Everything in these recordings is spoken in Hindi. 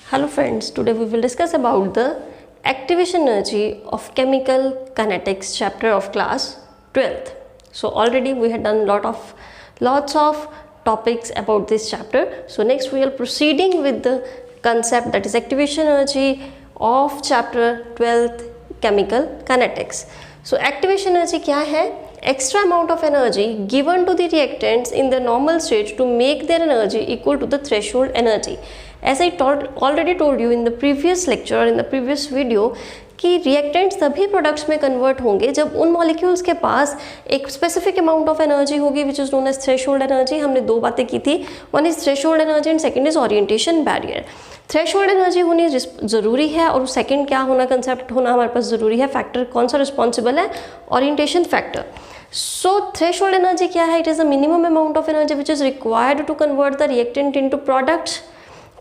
Hello friends, today we will discuss about the activation energy of chemical kinetics chapter of class 12th. So already we had done lots of topics about this chapter. So next we are proceeding with the concept, that is activation energy of chapter 12th chemical kinetics. So activation energy क्या है? Extra amount of energy given to the reactants in the normal state to make their energy equal to the threshold energy. As I already told you in the previous lecture or in the previous video कि रिएक्टेंट्स तभी प्रोडक्ट्स में कन्वर्ट होंगे जब उन मॉलिक्यूल्स के पास एक स्पेसिफिक अमाउंट ऑफ एनर्जी होगी which is known as threshold energy. हमने दो बातें की थी, one is threshold energy and second is orientation barrier. Threshold energy होनी ज़रूरी है और सेकंड क्या होना, कंसेप्ट होना हमारे पास ज़रूरी है. फैक्टर कौन सा रिस्पॉन्सिबल है? Orientation factor. So threshold energy क्या है? It is a minimum amount of energy which is required to convert the reactant into products.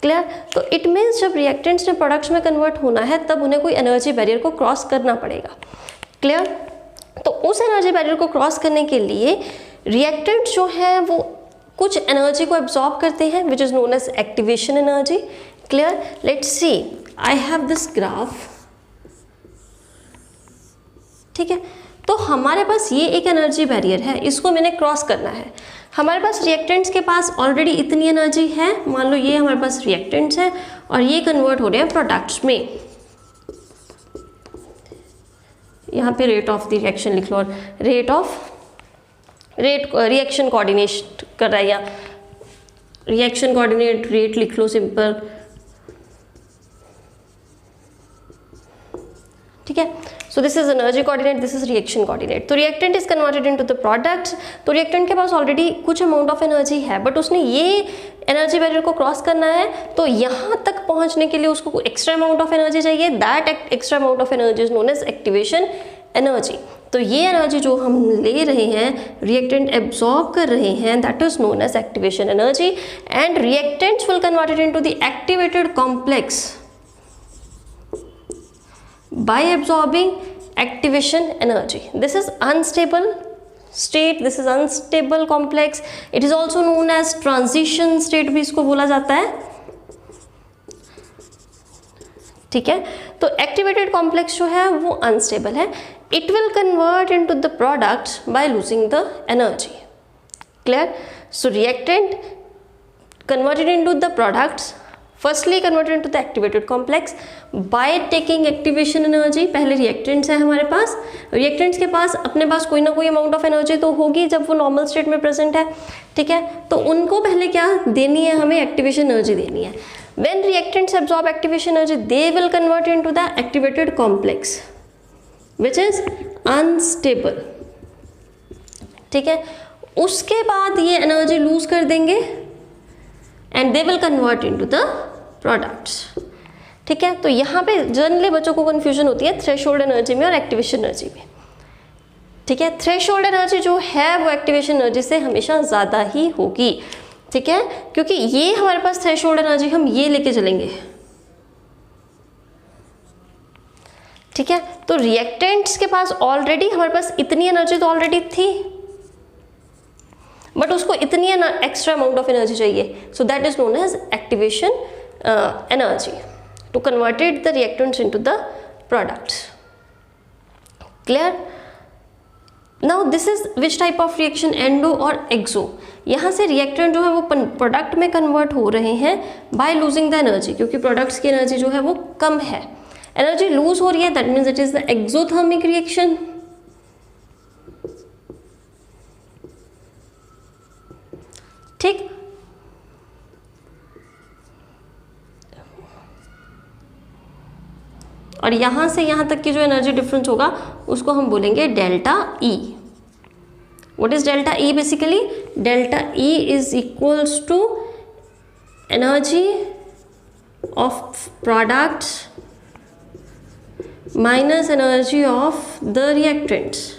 Clear? तो इट मीन्स जब रिएक्टेंट्स ने प्रोडक्ट्स में कन्वर्ट होना है तब उन्हें कोई एनर्जी बैरियर को क्रॉस करना पड़ेगा. क्लियर? तो उस एनर्जी बैरियर को क्रॉस करने के लिए रिएक्टेंट्स जो हैं वो कुछ एनर्जी को एब्जॉर्ब करते हैं which is known as activation energy. Clear? Let's see, I have this graph. ठीक है, तो हमारे पास ये एक एनर्जी बैरियर है, इसको मैंने क्रॉस करना है. हमारे पास रिएक्टेंट्स के पास ऑलरेडी इतनी एनर्जी है, मान लो ये हमारे पास रिएक्टेंट्स है और ये कन्वर्ट हो रहे हैं प्रोडक्ट्स में. यहाँ पे रेट ऑफ द रिएक्शन लिख लो, और रिएक्शन कोऑर्डिनेट कर रहा है, या रिएक्शन कोऑर्डिनेट रेट लिख लो सिंपल. ठीक है, so this is energy coordinate, this is reaction coordinate. तो reactant is converted into the products. तो रिएक्टेंट के पास ऑलरेडी कुछ अमाउंट ऑफ एनर्जी है, बट उसने ये एनर्जी बैरियर को क्रॉस करना है, तो यहाँ तक पहुँचने के लिए उसको एक्स्ट्रा अमाउंट ऑफ एनर्जी चाहिए. That extra amount of energy is known as activation energy. तो ये एनर्जी जो हम ले रहे हैं, रिएक्टेंट एब्जॉर्ब कर रहे हैं, that is known as activation energy. And reactants will converted into the activated complex by absorbing activation energy. This is unstable state, this is unstable complex. It is also known as transition state भी इसको बोला जाता है. ठीक है, तो activated complex जो है वो unstable है. It will convert into the products by losing the energy. Clear? So reactant converted into the products, firstly converted into the activated complex by taking activation energy. पहले रिएक्टेंट्स हैं हमारे पास, रिएक्टेंट्स के पास अपने पास कोई ना कोई अमाउंट ऑफ एनर्जी तो होगी जब वो नॉर्मल स्टेट में प्रेजेंट है. ठीक है, तो उनको पहले क्या देनी है, हमें एक्टिवेशन एनर्जी देनी है. When reactants absorb activation energy they will convert into the activated complex which is unstable. ठीक है, उसके बाद ये एनर्जी लूज कर देंगे and they will convert into the products. ठीक है, तो यहाँ पे जनरली बच्चों को कन्फ्यूजन होती है थ्रेशोल्ड एनर्जी में और एक्टिवेशन एनर्जी में. ठीक है, थ्रेशोल्ड एनर्जी जो है वो एक्टिवेशन एनर्जी से हमेशा ज़्यादा ही होगी. ठीक है, क्योंकि ये हमारे पास थ्रेशोल्ड एनर्जी हम ये लेके चलेंगे. ठीक है, तो रिएक्टेंट्स के पास ऑलरेडी हमारे पास इतनी एनर्जी तो ऑलरेडी थी, बट उसको इतनी एक्स्ट्रा अमाउंट ऑफ एनर्जी चाहिए. So that is known as activation energy to converted the reactants into the products. Clear? Now this is which type of reaction, endo और एक्सो. यहाँ से रिएक्टेंट जो है वो प्रोडक्ट में कन्वर्ट हो रहे हैं बाय लूजिंग द एनर्जी, क्योंकि प्रोडक्ट्स की एनर्जी जो है वो कम है. एनर्जी लूज हो रही है, that means it is the exothermic reaction. ठीक, और यहां से यहां तक की जो एनर्जी डिफरेंस होगा उसको हम बोलेंगे delta E. What is delta E? Basically delta E is equals to energy of products minus energy of the reactants.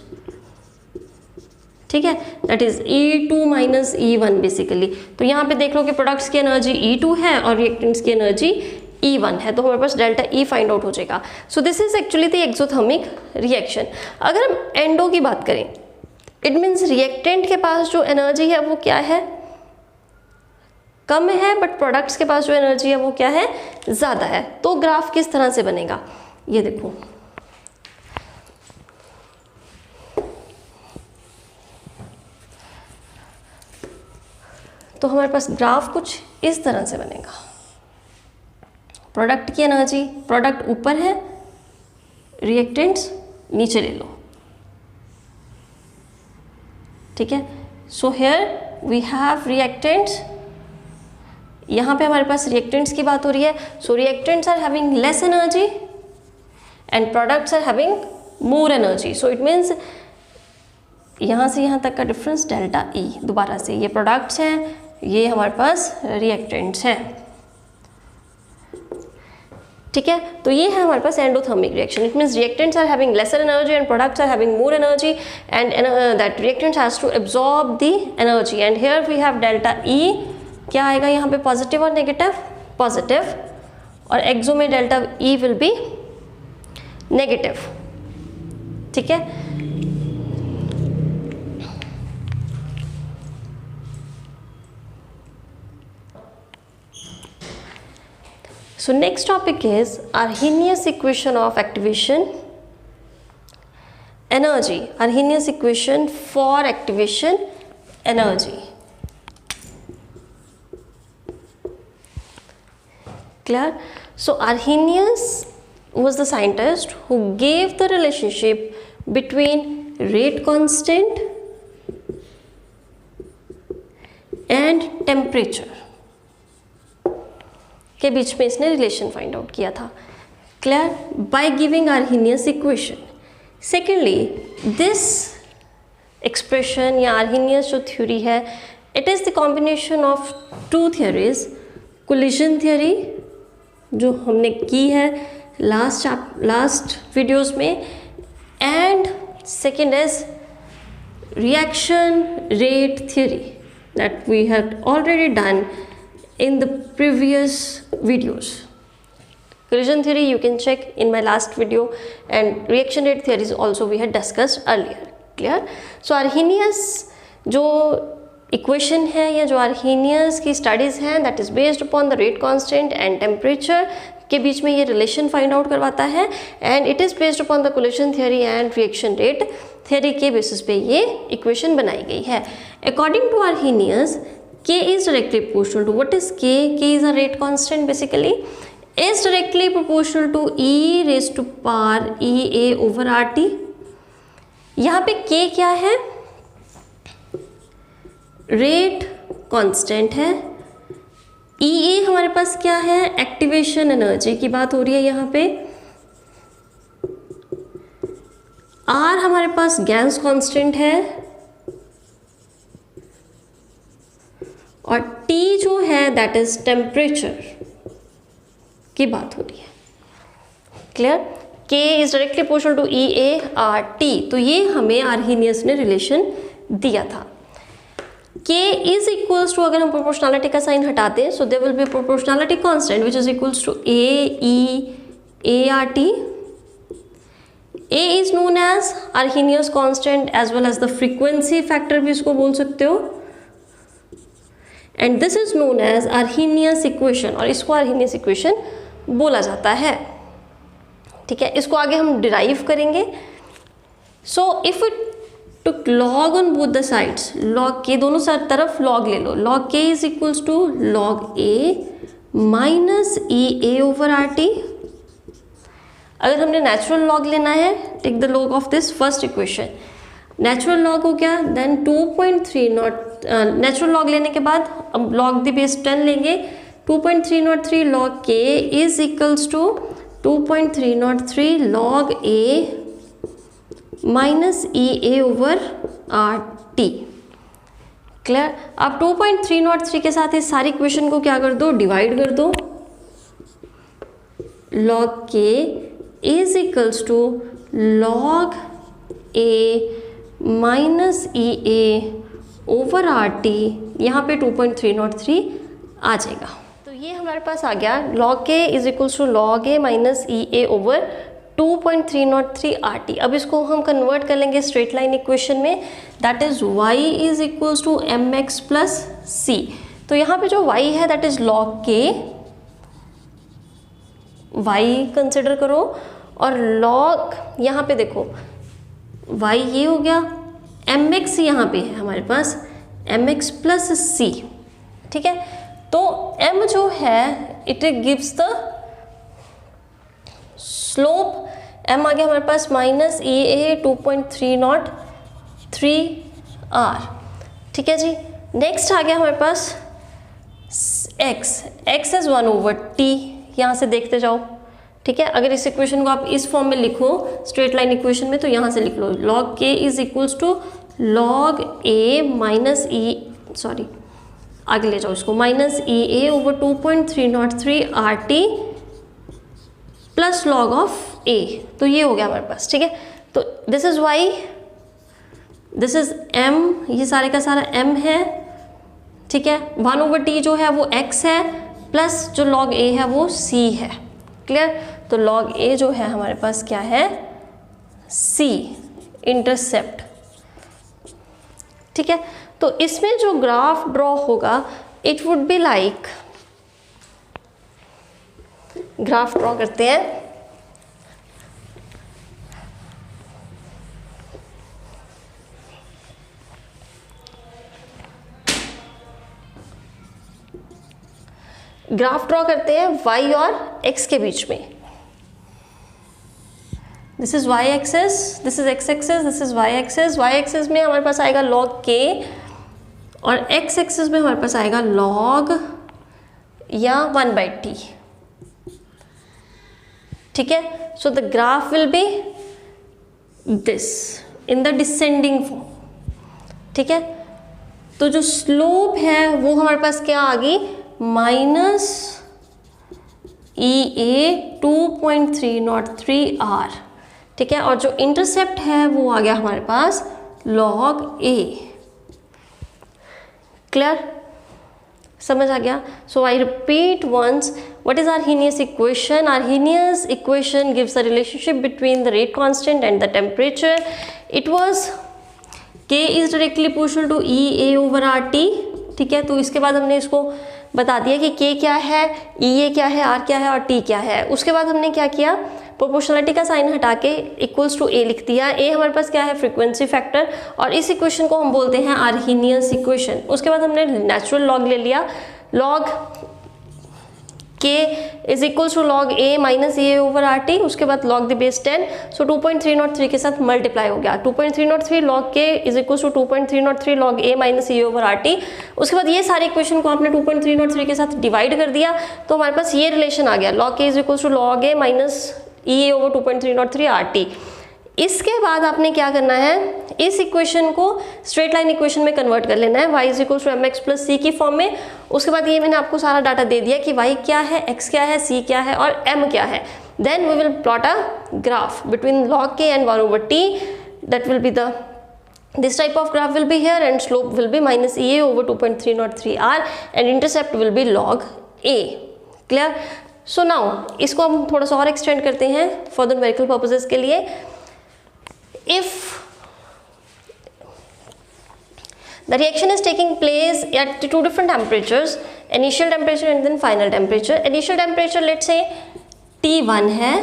ठीक है, that is E2 minus E1 basically. तो यहाँ पे देख लो कि प्रोडक्ट्स की एनर्जी E2 है और रिएक्टेंट्स की एनर्जी E1 है, तो हमारे पास डेल्टा E फाइंड आउट हो जाएगा. सो this is actually the exothermic reaction. अगर हम एंडो की बात करें, इट मीन्स रिएक्टेंट के पास जो एनर्जी है वो क्या है, कम है बट प्रोडक्ट्स के पास जो एनर्जी है वो क्या है, ज़्यादा है। तो ग्राफ किस तरह से बनेगा, ये देखो, तो हमारे पास ग्राफ कुछ इस तरह से बनेगा। प्रोडक्ट की एनर्जी, प्रोडक्ट ऊपर है, रिएक्टेंट्स नीचे ले लो, ठीक है। So here we have reactants, यहाँ पे हमारे पास रिएक्टेंट्स की बात हो रही है। So reactants are having less energy and products are having more energy. So it means यहाँ से यहाँ तक का डिफरेंस डेल्टा ई। दोबारा से ये प्रोडक्ट्स हैं, ये हमारे पास रिएक्टेंट्स हैं, ठीक है। तो ये है हमारे पास endothermic reaction. It means reactants are having lesser energy and products are having more energy and that reactants has to absorb the energy and here we have delta E. क्या आएगा यहाँ पे, पॉजिटिव और नेगेटिव, पॉजिटिव, और एक्सो में delta E will be negative, ठीक है। So next topic is Arrhenius equation of activation energy, Arrhenius equation for activation energy. Clear? So Arrhenius was the scientist who gave the relationship between rate constant and temperature के बीच में इसने रिलेशन फाइंड आउट किया था। Clear? By giving Arrhenius equation. Secondly this expression या आर्हीनियस जो थ्योरी है, it is the combination of two theories, collision theory जो हमने की है लास्ट वीडियोस में, and second is reaction rate theory that we have already done in the previous videos. Collision theory you can check in my last video, and reaction rate theories also we had discussed earlier. Clear? So Arrhenius जो equation है या जो Arrhenius की studies हैं, that is based upon the rate constant and temperature के बीच में ये relation find out करवाता है, and it is based upon the collision theory and reaction rate theory के basis पे ये equation बनाई गई है। According to Arrhenius, K is directly proportional to, what is K? K is a rate constant basically, is directly proportional to e raised to power EA over RT. यहाँ पे K क्या है? रेट कांस्टेंट है। EA हमारे पास क्या है? एक्टिवेशन एनर्जी की बात हो रही है यहाँ पे। R हमारे पास गैस कांस्टेंट है, और T जो है दैट इज टेम्परेचर की बात हो रही है। Clear? K is directly proportional to EA/T। तो ये हमें आर्हीनियस ने रिलेशन दिया था। K इज इक्वल्स टू, अगर हम प्रोपोर्शनलिटी का साइन हटा दें, so there will be proportionality constant which is equals to AE/ART। A is known as Arrhenius constant as well as the frequency factor भी इसको बोल सकते हो, and this is known as Arrhenius equation, और इसको आर्हीनियस इक्वेशन बोला जाता है। ठीक है, इसको आगे हम डिराइव करेंगे। So if it took log on both the sides, log के दोनों तरफ लॉग ले लो, log K is equals to log A minus EA over RT। अगर हमने नेचुरल लॉग लेना है, take the log of this first equation, natural log हो गया, देन 2.3 नेचुरल लॉग लेने के बाद अब लॉग द बेस 10 लेंगे, 2.303 log K is equals to 2.303 log A minus EA over RT। Clear? अब 2.303 के साथ इस सारी इक्वेशन को क्या कर दो, डिवाइड कर दो। Log K is equals to log A minus EA over RT, यहाँ पे 2.303 आ जाएगा। तो ये हमारे पास आ गया log K is equals to log A minus EA over 2.303 RT। अब इसको हम कन्वर्ट कर लेंगे स्ट्रेट लाइन इक्वेशन में, that is y is equals to mx plus c। तो यहाँ पे जो y है that is log k, y consider करो, और log यहाँ पे देखो y ये हो गया, mx यहाँ पे है हमारे पास mx प्लस c, ठीक है। तो m जो है it gives the slope, m आ गया हमारे पास माइनस EA 2.303R, ठीक है जी। नेक्स्ट आ गया हमारे पास x इज 1/t, यहाँ से देखते जाओ, ठीक है। अगर इस इक्वेशन को आप इस फॉर्म में लिखो स्ट्रेट लाइन इक्वेशन में, तो यहाँ से लिख लो log k is equals to log a minus आगे ले जाओ इसको, minus EA over 2.303RT plus log of a, तो ये हो गया हमारे पास, ठीक है। तो this is y, this is m, ये सारे का सारा m है, ठीक है। 1/t जो है वो x है, प्लस जो log a है वो c है, क्लियर। तो log a जो है हमारे पास क्या है, c इंटरसेप्ट, ठीक है। तो इसमें जो ग्राफ ड्रॉ होगा it would be like, graph draw करते हैं। ग्राफ ड्रॉ करते हैं y और x के बीच में। This is y axis, this is x axis, this is y axis. y axis में हमारे पास आएगा log k और x एक्सेस में हमारे पास आएगा log या 1/t, ठीक है। So the graph will be this in the descending form, ठीक है। तो जो स्लोप है वो हमारे पास क्या आ गई, माइनस EA 2.303R, ठीक है। और जो इंटरसेप्ट है वो आ गया हमारे पास log a, क्लियर, समझ आ गया। So I repeat once, what is Arrhenius equation? Arrhenius equation gives the relationship between the rate constant and the temperature. It was K is directly proportional to EA over RT, ठीक है। तो इसके बाद हमने इसको बता दिया कि K क्या है, EA क्या है, R क्या है और T क्या है। उसके बाद हमने क्या किया, प्रोपोर्शनलिटी का साइन हटा के इक्वल्स टू A लिख दिया। A हमारे पास क्या है, फ्रीक्वेंसी फैक्टर, और इस इक्वेशन को हम बोलते हैं आर्हीनियस इक्वेशन। उसके बाद हमने नेचुरल लॉग ले लिया, log K is equals to log A minus EA over RT, उसके बाद log द बेस 10, सो 2.303 के साथ मल्टीप्लाई हो गया। 2.303 log K is equals to 2.303 log A minus EA over RT। उसके बाद ये सारे इक्वेशन को आपने 2.303 के साथ डिवाइड कर दिया, तो हमारे पास ये रिलेशन आ गया, log K is equals to log A minus EA over 2.303 RT। इसके बाद आपने क्या करना है, इस इक्वेशन को स्ट्रेट लाइन इक्वेशन में कन्वर्ट कर लेना है, y is equal to mx plus c की फॉर्म में। उसके बाद ये मैंने आपको सारा डाटा दे दिया कि y क्या है, x क्या है, c क्या है और m क्या है। Then we will plot a graph between log k and 1/t, that will be the this type of graph will be here and slope will be minus EA over 2.303R and intercept will be log A, clear। So now इसको हम थोड़ा सा और एक्सटेंड करते हैं फॉर द न्यूमेरिकल पर्पसेस के लिए। If the reaction is taking place at two different temperatures, initial temperature and then final temperature. Initial temperature let's say T1 है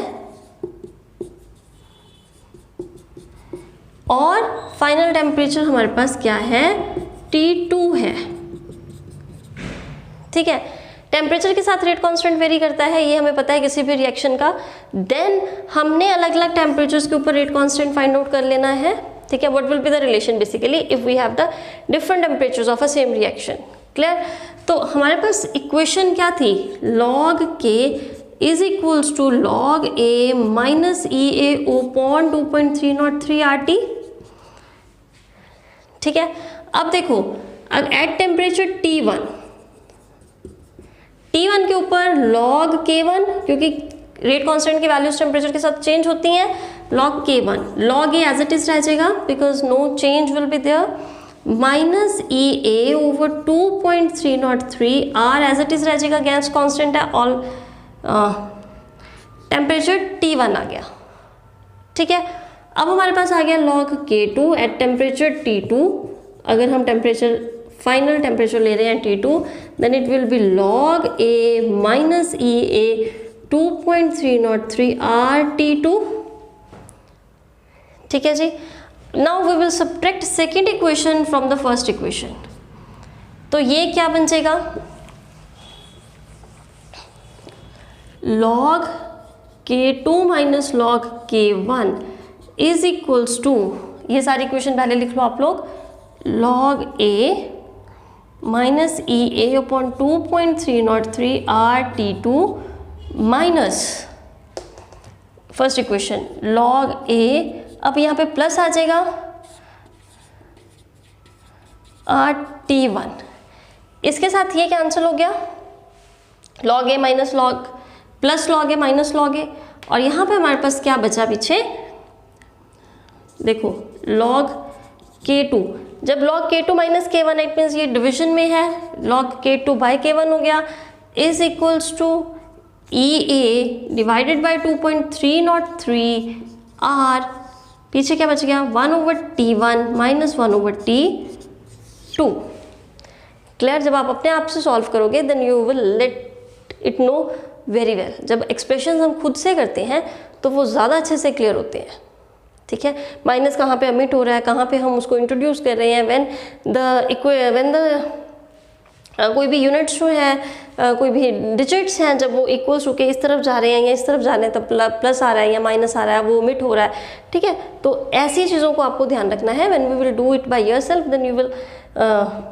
और फाइनल टेम्परेचर हमारे पास क्या है, T2 है, ठीक है। टेम्परेचर के साथ रेट कांस्टेंट वेरी करता है, ये हमें पता है किसी भी रिएक्शन का। देन हमने अलग अलग टेम्परेचर्स के ऊपर रेट कांस्टेंट फाइंड आउट कर लेना है, ठीक है। What will be the relation basically if we have the different temperatures of a same reaction, clear. तो हमारे पास इक्वेशन क्या थी, log k is equals to log a minus EA upon 2.303 RT, ठीक है। अब देखो एट टेम्परेचर T1 के ऊपर log K1, क्योंकि रेट कांस्टेंट की वैल्यूज टेम्परेचर के साथ चेंज होती हैं, log K1, log A as it is रह जाएगा because no change will be there, minus EA over 2.303 R as it is रह जाएगा, गैस कांस्टेंट है, ऑल टेम्परेचर T1 आ गया, ठीक है। अब हमारे पास आ गया log K2 at temperature T2। अगर हम टेम्परेचर फाइनल टेम्परेचर ले रहे हैं T2, then it will be log A minus EA 2.303 RT2। ठीक है जी। Now we will subtract second equation from the first equation. तो ये क्या बन जाएगा, log K2 minus log K1 is equals to, ये सारी इक्वेशन पहले लिख लो आप लोग, log A minus EA upon 2.303 RT2 minus first equation log A, अब यहाँ पे प्लस आ जाएगा RT1, इसके साथ ये कैंसिल हो गया, log A minus log plus log A minus log A, और यहाँ पे हमारे पास क्या बचा पीछे, देखो log K2, जब log K2 minus K1 it means ये डिविजन में है, log K2 बाई K1 हो गया, is equals to EA divided by 2.303 R, पीछे क्या बच गया 1/T1 माइनस 1/T2। क्लियर, जब आप अपने आप से सॉल्व करोगे then you will let it know very well. जब एक्सप्रेशन हम खुद से करते हैं तो वो ज़्यादा अच्छे से क्लियर होते हैं। ठीक है, माइनस कहाँ पे अमिट हो रहा है, कहाँ पे हम उसको इंट्रोड्यूस कर रहे हैं, व्हेन द कोई भी यूनिट्स जो है, कोई भी डिजिट्स हैं, जब वो इक्वल्स होके इस तरफ जा रहे हैं या इस तरफ जा रहे हैं तब प्लस आ रहा है या माइनस आ रहा है, वो ओमिट हो रहा है। ठीक है, तो ऐसी चीज़ों को आपको ध्यान रखना है। When we will do it by yourself then you will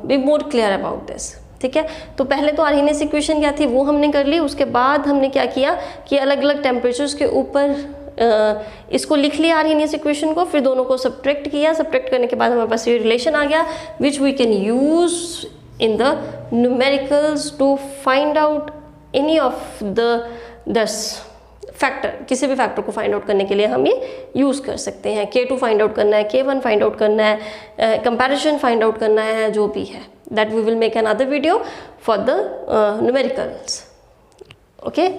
be more clear about this. ठीक है, तो पहले तो आर्हीनियस इक्वेशन क्या थी वो हमने कर ली, उसके बाद हमने क्या किया कि अलग अलग टेम्परेचर्स के ऊपर इसको लिख लिया आर्हीनियस इक्वेशन को, फिर दोनों को सब्ट्रैक्ट किया, सब्ट्रैक्ट करने के बाद हमारे पास ये रिलेशन आ गया which we can use in the numericals to find out any of this factor। किसी भी फैक्टर को फाइंड आउट करने के लिए हम ये यूज़ कर सकते हैं। K2 फाइंड आउट करना है, K1 फाइंड आउट करना है, कंपैरिजन फाइंड आउट करना है, जो भी है that we will make another video for the numericals. Okay,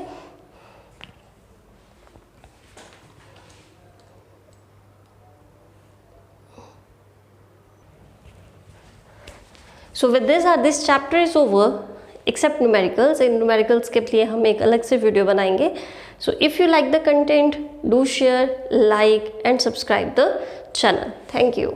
so with this chapter is over except numericals. इन न्यूमेरिकल्स के लिए हम एक अलग से वीडियो बनाएंगे। So if you like the content do share, like and subscribe the channel. Thank you.